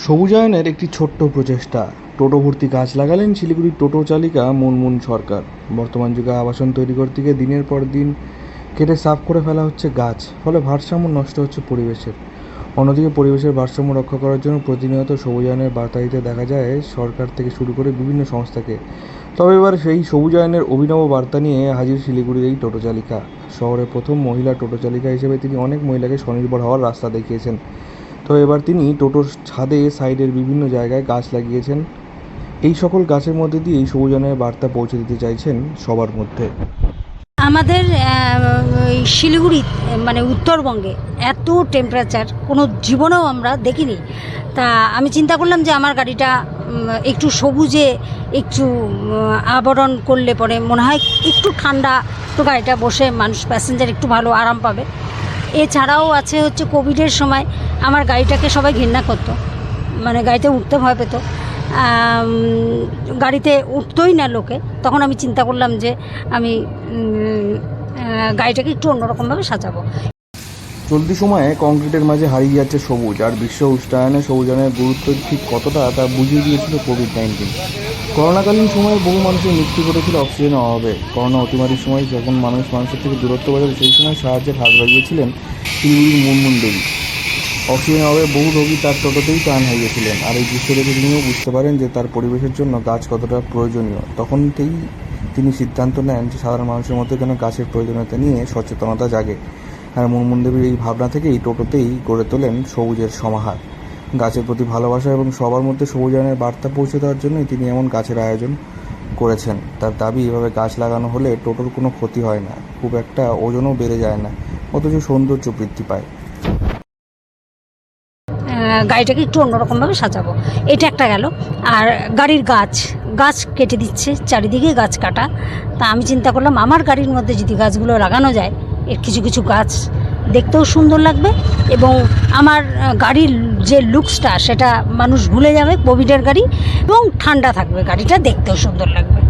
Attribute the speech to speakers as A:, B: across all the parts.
A: সবুজায়নের একটি ছোট্ট প্রচেষ্টা। টোটো ভর্তি গাছ লাগালেন শিলিগুড়ির টোটো চালিকা মুনমুন সরকার। বর্তমান যুগে আবাসন তৈরি করতে গিয়ে দিনের পর দিন কেটে সাফ করে ফেলা হচ্ছে গাছ, ফলে ভারসাম্য নষ্ট হচ্ছে পরিবেশের। অন্যদিকে পরিবেশের ভারসাম্য রক্ষা করার জন্য প্রতিনিয়ত সবুজায়নের বার্তা দিতে দেখা যায় সরকার থেকে শুরু করে বিভিন্ন সংস্থাকে। তবে এবার সেই সবুজায়নের অভিনব বার্তা নিয়ে হাজির শিলিগুড়ির এই টোটো চালিকা। শহরের প্রথম মহিলা টোটো চালিকা হিসেবে তিনি অনেক মহিলাকে স্বনির্ভর হওয়ার রাস্তা দেখিয়েছেন। তো এবার তিনি টোটোর ছাদে সাইডের বিভিন্ন জায়গায় গাছ লাগিয়েছেন। এই সকল গাছের মধ্যে দিয়ে এই সবুজায়নের বার্তা পৌঁছে দিতে চাইছেন সবার মধ্যে।
B: আমাদের এই শিলিগুড়ি মানে উত্তরবঙ্গে এত টেম্পারেচার কোনো জীবনেও আমরা দেখিনি। তা আমি চিন্তা করলাম যে আমার গাড়িটা একটু সবুজে একটু আবরণ করলে পরে মনে হয় একটু ঠান্ডা, তো গাড়িটা বসে মানুষ প্যাসেঞ্জার একটু ভালো আরাম পাবে। এছাড়াও আছে হচ্ছে কোভিডের সময় আমার গাড়িটাকে সবাই ঘৃণা করতো, মানে গাড়িতে উঠতে ভয় পেত, গাড়িতে উঠতোই না লোকে। তখন আমি চিন্তা করলাম যে আমি গাড়িটাকে একটু অন্যরকমভাবে সাজাবো।
A: চলতি সময়ে কংক্রিটের মাঝে হারিয়ে যাচ্ছে সবুজ, আর বিশ্ব উষ্ণায়নে সবুজায়নের গুরুত্ব ঠিক কতটা তা বুঝিয়ে দিয়েছিল কোভিড-19। করোনাকালীন সময়ে বহু মানুষের মৃত্যু ঘটেছিল অক্সিজেনের অভাবে। করোনা অতিমারির সময় যখন মানুষের থেকে দূরত্ব বজায়, সেই সময় সাহায্যের হাত বাড়িয়েছিলেন শিলিগুড়ির মুনমুন দেবী। অক্সিজেনের অভাবে বহু রোগী তার টোটোতেই প্রাণ হারিয়েছিলেন, আর এই দৃশ্য দেখে তিনিও বুঝতে পারেন যে তার পরিবেশের জন্য গাছ কতটা প্রয়োজনীয়। তখন তিনি সিদ্ধান্ত নেন যে সাধারণ মানুষের মধ্যে যেন গাছের প্রয়োজনীয়তা নিয়ে সচেতনতা জাগে। আর মুনমুন দেবীর এই ভাবনা থেকেই টোটোতেই গড়ে তোলেন সবুজের সমাহার। গাছের প্রতি ভালোবাসা এবং সবার মধ্যে সবুজায়নের বার্তা পৌঁছে দেওয়ার জন্যই তিনি এমন গাছের আয়োজন করেছেন। তার দাবি, এভাবে গাছ লাগানো হলে টোটোর কোনো ক্ষতি হয় না, খুব একটা ওজনও বেড়ে যায় না, অথচ সৌন্দর্য বৃদ্ধি পায়।
B: গাড়িটাকে একটু অন্যরকমভাবে সাজাবো, এটা একটা গেল। আর গাড়ির গাছ কেটে দিচ্ছে, চারিদিকে গাছ কাটা। তা আমি চিন্তা করলাম আমার গাড়ির মধ্যে যদি গাছগুলো লাগানো যায়, এর কিছু কিছু গাছ দেখতেও সুন্দর লাগবে এবং আমার গাড়ির যে লুকসটা সেটা মানুষ ভুলে যাবে, কোভিডের গাড়ি, এবং ঠান্ডা থাকবে, গাড়িটা দেখতেও সুন্দর লাগবে।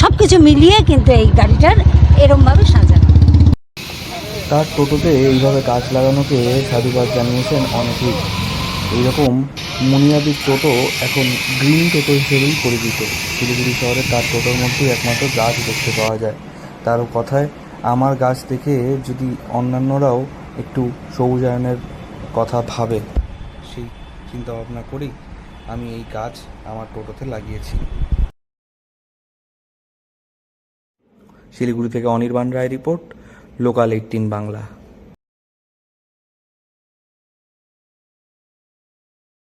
B: সব কিছু মিলিয়ে কিন্তু এই গাড়িটার এরমভাবে সাজানো।
A: তার টোটোতে এইভাবে গাছ লাগানোকে সাধুবাদ জানিয়েছেন অনেকেই। এইরকম মুনিয়াদির টোটো এখন গ্রিন টোটো হিসেবেই পরিচিত। শিলিগুড়ি শহরে তার টোটোর মধ্যেই একমাত্র গাছ দেখতে পাওয়া যায়। তার কথায়, আমার গাছ দেখে যদি অন্যান্যরাও একটু সবুজায়নের কথা ভাবে, সেই চিন্তা ভাবনা করেই আমি এই গাছ আমার টোটোতে লাগিয়েছি। শিলিগুড়ি থেকে অনির্বাণ রায় রিপোর্ট, লোকাল 18 বাংলা।